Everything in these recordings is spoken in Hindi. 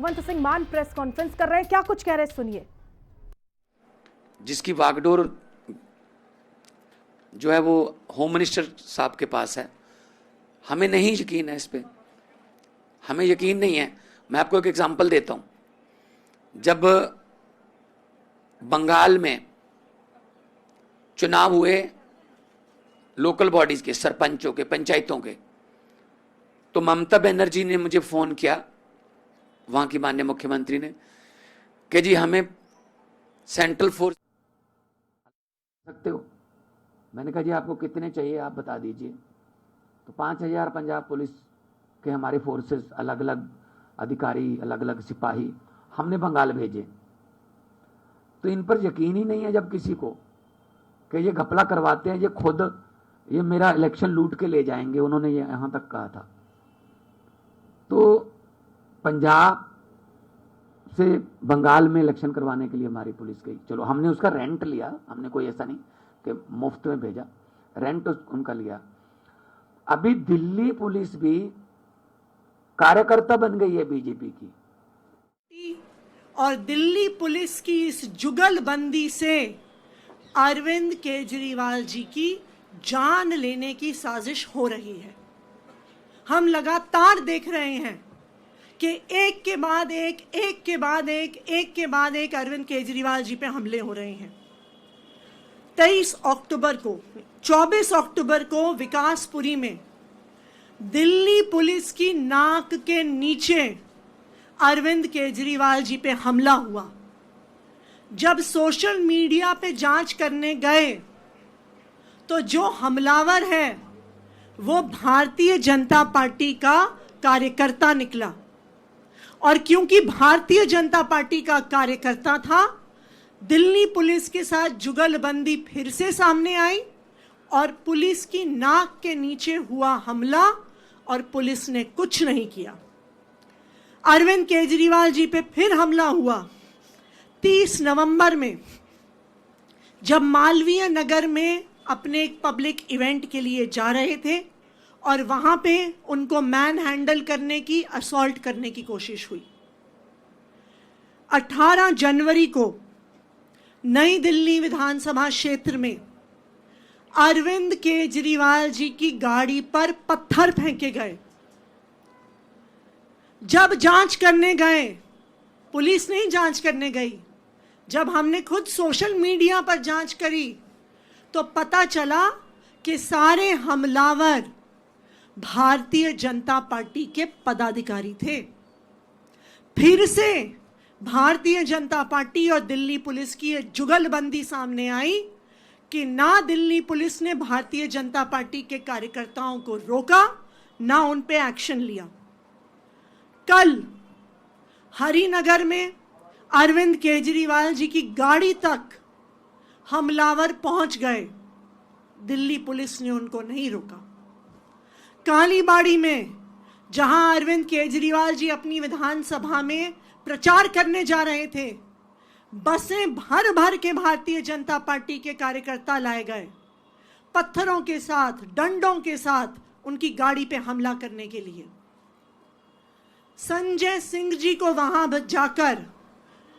भगवंत सिंह मान प्रेस कॉन्फ्रेंस कर रहे हैं, क्या कुछ कह रहे हैं सुनिए। जिसकी वागडोर जो है वो होम मिनिस्टर साहब के पास है, हमें नहीं यकीन है इस पे, हमें यकीन नहीं है। मैं आपको एक एग्जांपल देता हूं। जब बंगाल में चुनाव हुए लोकल बॉडीज के, सरपंचों के, पंचायतों के, तो ममता बनर्जी ने मुझे फोन किया, वहां की माननीय मुख्यमंत्री ने, कि जी हमें सेंट्रल फोर्स सकते हो। मैंने कहा जी आपको कितने चाहिए आप बता दीजिए। तो 5,000 पंजाब पुलिस के हमारे फोर्सेस, अलग अलग अधिकारी, अलग अलग सिपाही हमने बंगाल भेजे। तो इन पर यकीन ही नहीं है जब किसी को कि ये घपला करवाते हैं, ये खुद ये मेरा इलेक्शन लूट के ले जाएंगे, उन्होंने ये यहां तक कहा था। तो पंजाब से बंगाल में इलेक्शन करवाने के लिए हमारी पुलिस गई। चलो हमने उसका रेंट लिया, हमने कोई ऐसा नहीं कि मुफ्त में भेजा, रेंट उनका लिया। अभी दिल्ली पुलिस भी कार्यकर्ता बन गई है बीजेपी की। और दिल्ली पुलिस की इस जुगलबंदी से अरविंद केजरीवाल जी की जान लेने की साजिश हो रही है। हम लगातार देख रहे हैं कि एक के बाद एक अरविंद केजरीवाल जी पे हमले हो रहे हैं। 24 अक्टूबर को विकासपुरी में दिल्ली पुलिस की नाक के नीचे अरविंद केजरीवाल जी पे हमला हुआ। जब सोशल मीडिया पे जांच करने गए तो जो हमलावर है वो भारतीय जनता पार्टी का कार्यकर्ता निकला। और क्योंकि भारतीय जनता पार्टी का कार्यकर्ता था, दिल्ली पुलिस के साथ जुगलबंदी फिर से सामने आई और पुलिस की नाक के नीचे हुआ हमला और पुलिस ने कुछ नहीं किया। अरविंद केजरीवाल जी पे फिर हमला हुआ 30 नवंबर में, जब मालवीय नगर में अपने एक पब्लिक इवेंट के लिए जा रहे थे और वहां पे उनको मैन हैंडल करने की, असॉल्ट करने की कोशिश हुई। 18 जनवरी को नई दिल्ली विधानसभा क्षेत्र में अरविंद केजरीवाल जी की गाड़ी पर पत्थर फेंके गए। जब जांच करने गए, पुलिस नहीं जांच करने गई, जब हमने खुद सोशल मीडिया पर जांच करी तो पता चला कि सारे हमलावर भारतीय जनता पार्टी के पदाधिकारी थे। फिर से भारतीय जनता पार्टी और दिल्ली पुलिस की एक जुगलबंदी सामने आई कि ना दिल्ली पुलिस ने भारतीय जनता पार्टी के कार्यकर्ताओं को रोका, ना उन पे एक्शन लिया। कल हरिनगर में अरविंद केजरीवाल जी की गाड़ी तक हमलावर पहुंच गए, दिल्ली पुलिस ने उनको नहीं रोका। कालीबाड़ी में जहां अरविंद केजरीवाल जी अपनी विधानसभा में प्रचार करने जा रहे थे, बसें भर भर के भारतीय जनता पार्टी के कार्यकर्ता लाए गए, पत्थरों के साथ, डंडों के साथ उनकी गाड़ी पे हमला करने के लिए। संजय सिंह जी को वहां जाकर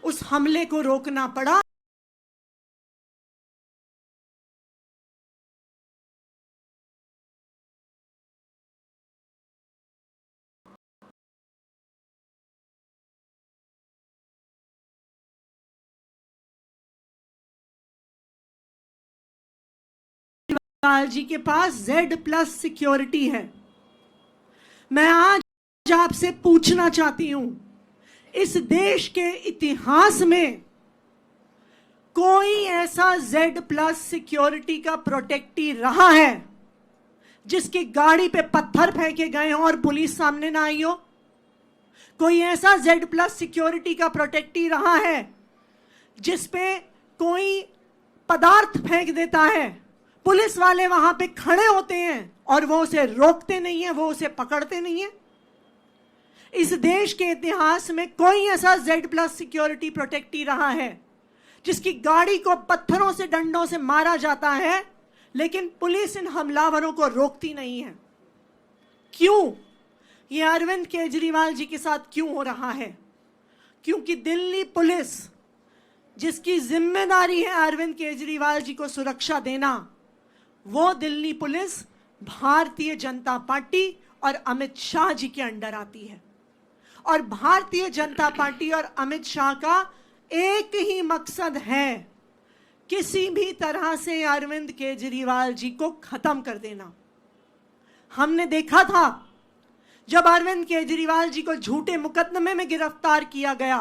उस हमले को रोकना पड़ा। जी के पास Z+ सिक्योरिटी है। मैं आज आपसे पूछना चाहती हूं, इस देश के इतिहास में कोई ऐसा Z+ सिक्योरिटी का प्रोटेक्टी रहा है जिसकी गाड़ी पे पत्थर फेंके गए हों और पुलिस सामने ना आई हो? कोई ऐसा Z+ सिक्योरिटी का प्रोटेक्टी रहा है जिसपे कोई पदार्थ फेंक देता है, पुलिस वाले वहां पे खड़े होते हैं और वो उसे रोकते नहीं है, वो उसे पकड़ते नहीं है? इस देश के इतिहास में कोई ऐसा Z+ सिक्योरिटी प्रोटेक्टी रहा है जिसकी गाड़ी को पत्थरों से, डंडों से मारा जाता है, लेकिन पुलिस इन हमलावरों को रोकती नहीं है? क्यों? ये अरविंद केजरीवाल जी के साथ क्यों हो रहा है? क्योंकि दिल्ली पुलिस, जिसकी जिम्मेदारी है अरविंद केजरीवाल जी को सुरक्षा देना, वो दिल्ली पुलिस भारतीय जनता पार्टी और अमित शाह जी के अंडर आती है। और भारतीय जनता पार्टी और अमित शाह का एक ही मकसद है, किसी भी तरह से अरविंद केजरीवाल जी को खत्म कर देना। हमने देखा था जब अरविंद केजरीवाल जी को झूठे मुकदमे में गिरफ्तार किया गया,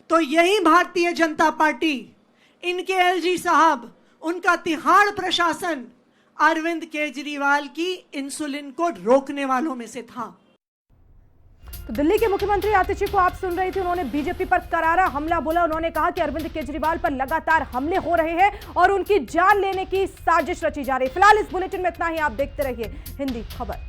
तो यही भारतीय जनता पार्टी, इनके एलजी साहब, उनका तिहाड़ प्रशासन अरविंद केजरीवाल की इंसुलिन को रोकने वालों में से था। तो दिल्ली के मुख्यमंत्री आतिशी को आप सुन रही थी, उन्होंने बीजेपी पर करारा हमला बोला। उन्होंने कहा कि अरविंद केजरीवाल पर लगातार हमले हो रहे हैं और उनकी जान लेने की साजिश रची जा रही है। फिलहाल इस बुलेटिन में इतना ही। आप देखते रहिए हिंदी खबर।